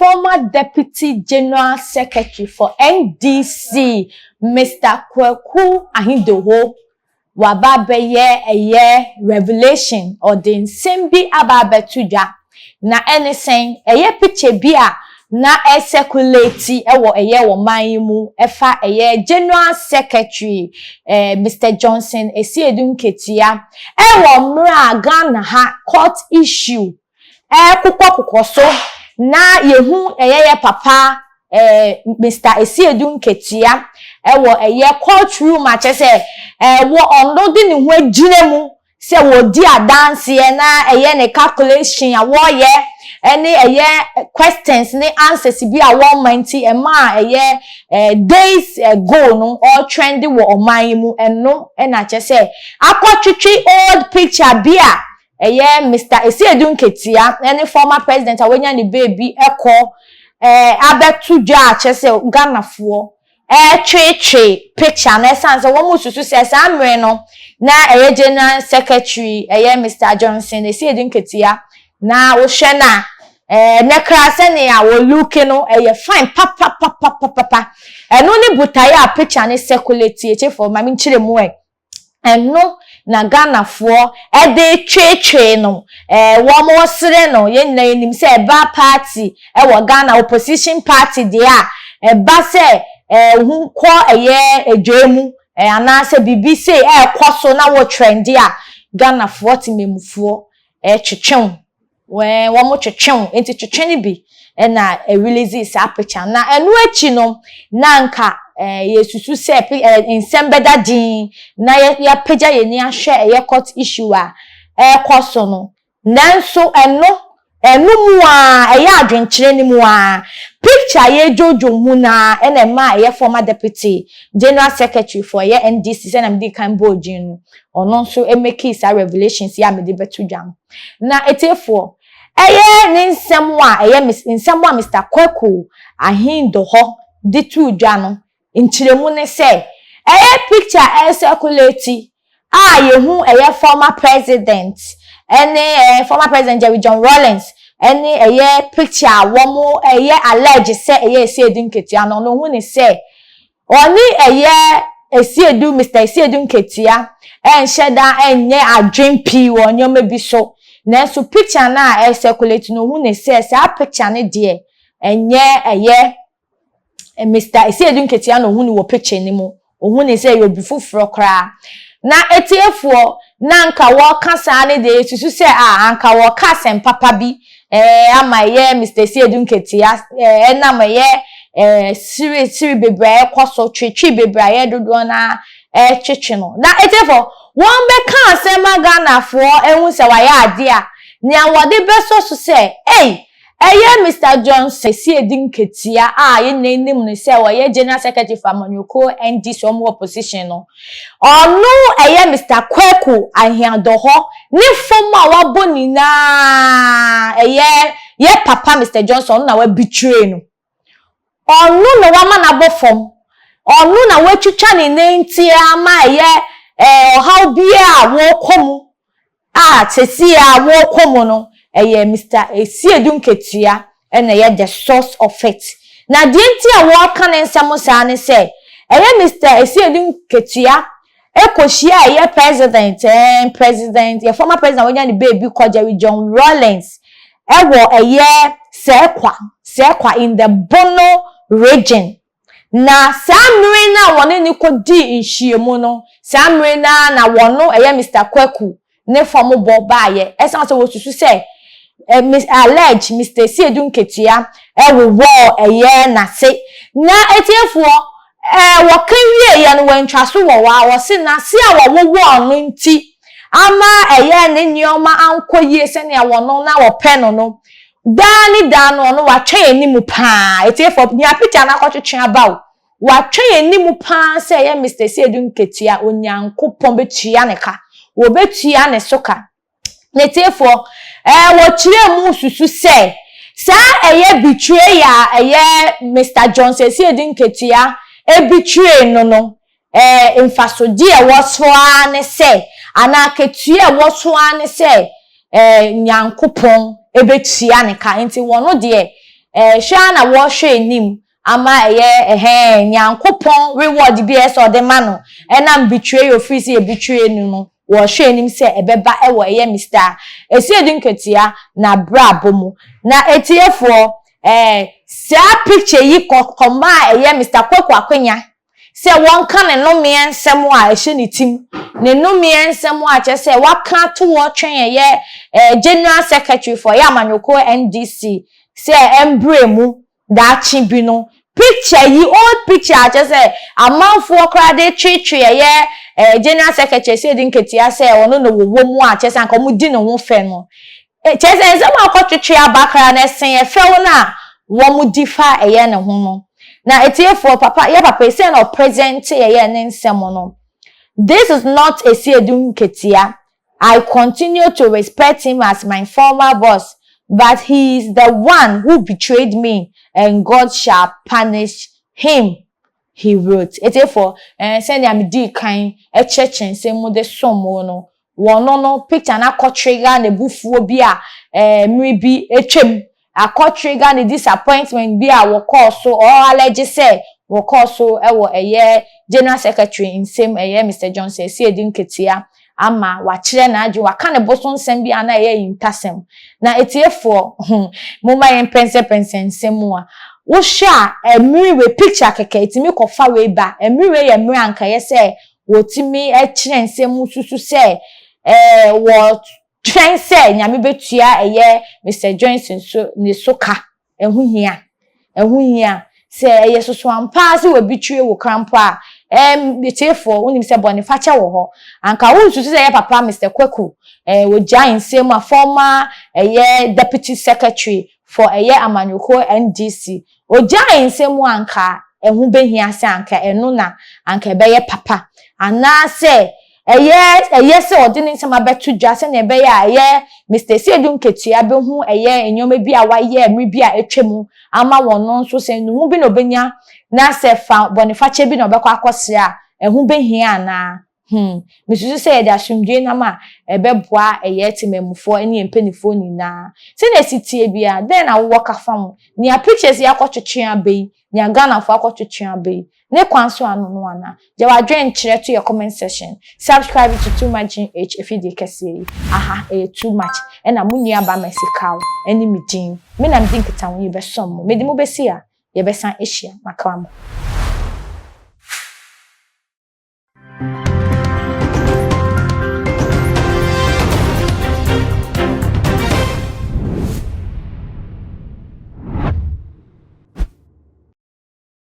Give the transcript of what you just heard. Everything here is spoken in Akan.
former Deputy General Secretary for NDC, Mr. Kwaku Ahindoho, wababeye eye revelation or the nsembi ababetuja na anything eye picture bia na circulate ewo eye wo manyimu efa eye General Secretary Mr. Johnson Esiedun Ketia ewo mra Ghana ha court issue kukoso na yehu eye papa Mr. Esiedun Ketia ewo eye courtroom achese wo ondo di ni ho agiremu se wo di adanse na eye ne calculation a wo ye ene eye questions ni answers bi a wo manti e ma eye days ago no all trendy wo oman mu eno na achese akotwetwe old picture bia eye Mr. Esiedun Ketia ene former president awenya ni baby eko abetuja achese Ghana fo twe picture na sense wo mususu se samre no na General Secretary Mr. Johnson Esiedun Ketia na wo hwe na nekra se ne ya wo look no fine papa eno ni butaye a picture ne circulate e for mami nchire mu eno na Ghana fo de twe no wo mo sere no ye na enim se ba party wo Ghana opposition party dia ba se hu ko edwemu anase bibi se kwaso na wo trendy a Ghana fo timemufo twetwen wo mo twetwen enti twetwen ni bi na release sa picture na enu achi no na nka yesusu se nsembeda din na ya pagya ye ni ahwe court issue a kwaso no nanso enu mu a adwenkyere ni mu a picture ye jojo mu na ma former deputy general secretary for ye NDC se na mdi kan bojin ono nso emeki sa revelations ya medi betudwan na etefo ni nsem a Mr. Kwaku Ahindoho di tudwa no nkyeremu ne se picture circulate yehu former president former president Jerry John Rawlings picture womo allege se Esiedun Ketia no hu ne se oni Mr. Esiedun Ketia ensheda enye adwempi wonyoma bi so na so picture na circulate no hu ne se sa picture ne de enye Mr. Esiedun Ketia no hu ne wo picture ni mu hu ne se yobi fufuro kra na etiefuo na nka wo kasa ne de susu se anka wo kasem papa bi ama ye Mr. Esiedun Ketia na ma ye siri bebre kwaso twetwe bebre ye dodo na twetwe no na etiefuo won be kan se Ghana fo ehun se wa ya ade a nia wode beso so se Mr. Johnson Esiedun Ketia ye nenim ne se wa ye General Secretary for Amanyoko NDC omo opposition no onu Mr. Kwaku Ahindoho ni former wa boni na ye papa Mr. Johnson na wa betray no onu no wa ma na bofom onu na wa twitwa ne nenti ama how bia wo komu tesi a wo komu no Mr. Esiedun Ketia and the source of it. Na di enti a wo kan nsam sa ne se Mr. Esiedun Ketia ekohia president former president when the baby called Jerry John Rawlings sekwa in the Bono region na samre na wone ni kodi nhyiemu no samre na wono Mr. Kwaku ne form bo baaye esan so wo susu se allege Mr. Esiedun Ketia wo na se na etiefuo wo kan wie ye no wantwaso wo se na se a wo ono nti ama ne nyoma ankoyie se ne wono na wo pe no dani no wa twa enimu pa etiefuo nya picture na kwotwetwe abawo wa twa enimu pa se Mr. Esiedun Ketia onyankopon betua ne ka wo betua ne soka netiefuo wo kire mu susu se sa betrayer Mr. Johnson Esiedun Ketia betray no mfasodi wosoa ne se ana ketua wosoa ne se nyankopon ebetua ne ka enti wono de hwa na wo hwe enim ama nyankopon reward bi eso de ma no enam betray your free say betray no wo hwe enim say ebeba ewo Mr. Esiedin Ketia na brabomu na etiefo sa picture yi kokoma Mr. Kwaku Akwanya se won kan ne no me ensem a ehye ne tim ne no me ensem a che se waka to wo twen general secretary for Yamanyoko NDC se embremu da chi bi no picture yi old picture a che se amanfo kra de twetwe general secretary se din Ketia se ono no wo mu a che se anka mu di no ho fe no che se ensem akotwetwe abakra na sen ye fe wo na wo mu di fa ne ho no na etiefo papa say no present ne nsem no. This is not Esiedin Ketia. I continue to respect him as my former boss, but he is the one who betrayed me, and God shall punish him, he wrote. Etiefo send am di kan church nsem mo de somo no wono no picture na kotrega na bufuo bi a mribi etwem akotrega ne disappointment bi a wo call so or allege say wo call so ewo general secretary nsem Mr. Johnson Esiedin Ketia ama wa kire na aju wa kan boso nsem bi ana intasem na etiefo moma yen pense nsem a wo sha emriwe picture keke itimi kofa we ba emriwe ye mri anka ye say wo timi kire nsem susu say wo twen say nyame betua Mr. Johnson so ne soka ehu hia say soso ampa se we bitwe wo krampo a betefo unim se Boniface wo ho anka wo susu say papa Mr. Kwaku wo giant nsem a former deputy secretary for Amanyoko NDC o giant nsem anka ehu behia se anka eno na anka beye papa ana say se odini nsema betu dwa se ne be Mr. Esiedin Ketia be hu enyoma bi a waye mri bi a etwemu ama wono nso se nu hu bi no benya na se fa Boniface bi no bekwa akose a ehu behia na misusu se de asumdwe na ma ebeboa timemufo eni empenifo nyina se na sitie bia then na wo kafam ni a pictures yakotwetwe abai ni Ghana fo akotwetwe abai ne kwanso anu no ana je wadwen kire to your comment section subscribe to Too Much GH efidi kese too much ena munni aba mesikaw eni midin me na mdin kitan yi be som me di mo be sia ye be san asia makam